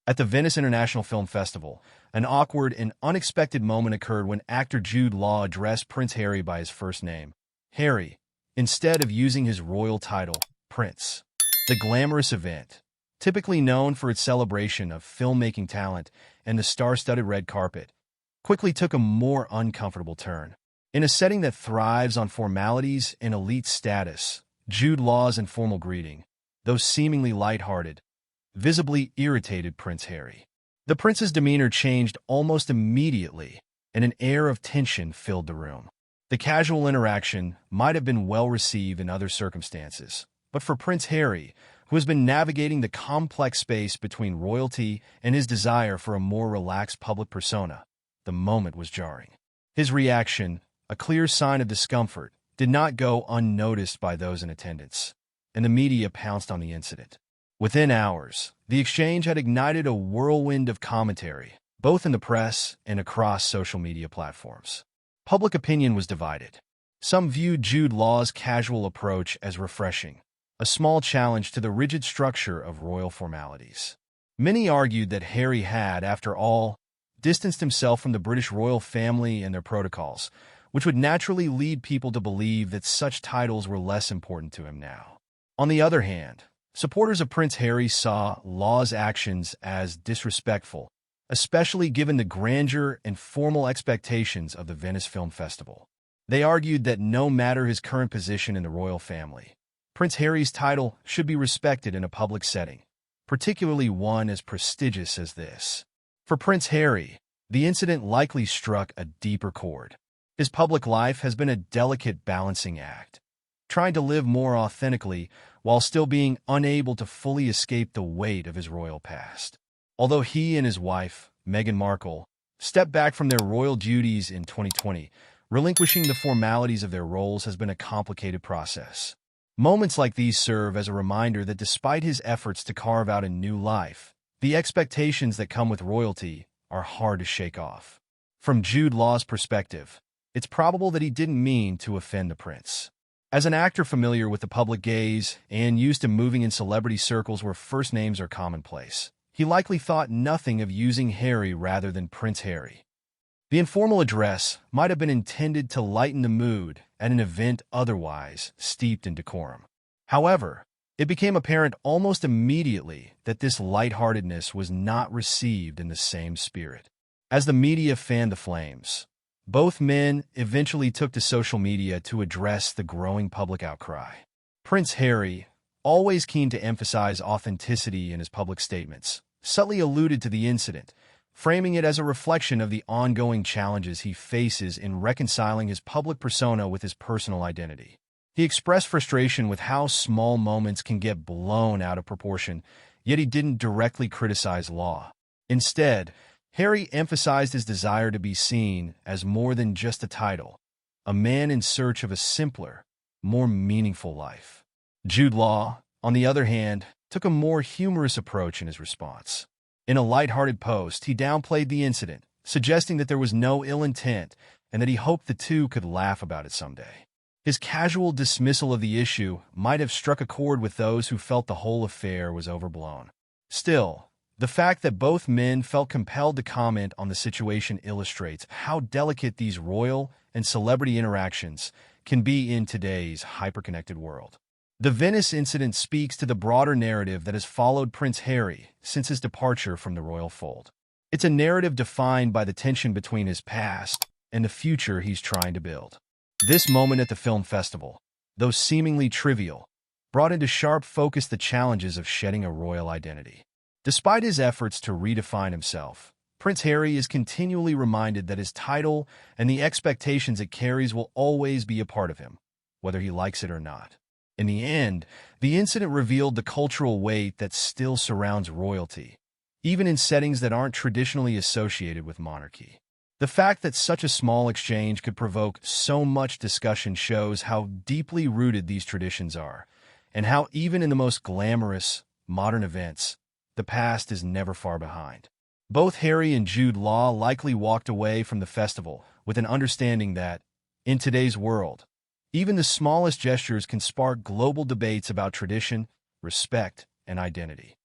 At the Venice International Film Festival, an awkward and unexpected moment occurred when actor Jude Law addressed Prince Harry by his first name, Harry, instead of using his royal title, Prince. The glamorous event, typically known for its celebration of filmmaking talent and the star-studded red carpet, quickly took a more uncomfortable turn. In a setting that thrives on formalities and elite status, Jude Law's informal greeting, though seemingly lighthearted, visibly irritated Prince Harry. The prince's demeanor changed almost immediately, and an air of tension filled the room. The casual interaction might have been well received in other circumstances, but for Prince Harry, who has been navigating the complex space between royalty and his desire for a more relaxed public persona, the moment was jarring. His reaction, a clear sign of discomfort, did not go unnoticed by those in attendance, and the media pounced on the incident. Within hours, the exchange had ignited a whirlwind of commentary, both in the press and across social media platforms. Public opinion was divided. Some viewed Jude Law's casual approach as refreshing, a small challenge to the rigid structure of royal formalities. Many argued that Harry had, after all, distanced himself from the British royal family and their protocols, which would naturally lead people to believe that such titles were less important to him now. On the other hand, supporters of Prince Harry saw Law's actions as disrespectful, especially given the grandeur and formal expectations of the Venice Film Festival. They argued that no matter his current position in the royal family, Prince Harry's title should be respected in a public setting, particularly one as prestigious as this. For Prince Harry, the incident likely struck a deeper chord. His public life has been a delicate balancing act, trying to live more authentically while still being unable to fully escape the weight of his royal past. Although he and his wife, Meghan Markle, stepped back from their royal duties in 2020, relinquishing the formalities of their roles has been a complicated process. Moments like these serve as a reminder that despite his efforts to carve out a new life, the expectations that come with royalty are hard to shake off. From Jude Law's perspective, it's probable that he didn't mean to offend the prince. As an actor familiar with the public gaze and used to moving in celebrity circles where first names are commonplace, he likely thought nothing of using Harry rather than Prince Harry. The informal address might have been intended to lighten the mood at an event otherwise steeped in decorum. However, it became apparent almost immediately that this lightheartedness was not received in the same spirit. As the media fanned the flames, both men eventually took to social media to address the growing public outcry. Prince Harry, always keen to emphasize authenticity in his public statements, subtly alluded to the incident, framing it as a reflection of the ongoing challenges he faces in reconciling his public persona with his personal identity. He expressed frustration with how small moments can get blown out of proportion, yet he didn't directly criticize Law. Instead, Harry emphasized his desire to be seen as more than just a title, a man in search of a simpler, more meaningful life. Jude Law, on the other hand, took a more humorous approach in his response. In a lighthearted post, he downplayed the incident, suggesting that there was no ill intent and that he hoped the two could laugh about it someday. His casual dismissal of the issue might have struck a chord with those who felt the whole affair was overblown. Still, the fact that both men felt compelled to comment on the situation illustrates how delicate these royal and celebrity interactions can be in today's hyperconnected world. The Venice incident speaks to the broader narrative that has followed Prince Harry since his departure from the royal fold. It's a narrative defined by the tension between his past and the future he's trying to build. This moment at the film festival, though seemingly trivial, brought into sharp focus the challenges of shedding a royal identity. Despite his efforts to redefine himself, Prince Harry is continually reminded that his title and the expectations it carries will always be a part of him, whether he likes it or not. In the end, the incident revealed the cultural weight that still surrounds royalty, even in settings that aren't traditionally associated with monarchy. The fact that such a small exchange could provoke so much discussion shows how deeply rooted these traditions are, and how even in the most glamorous, modern events, the past is never far behind. Both Harry and Jude Law likely walked away from the festival with an understanding that, in today's world, even the smallest gestures can spark global debates about tradition, respect, and identity.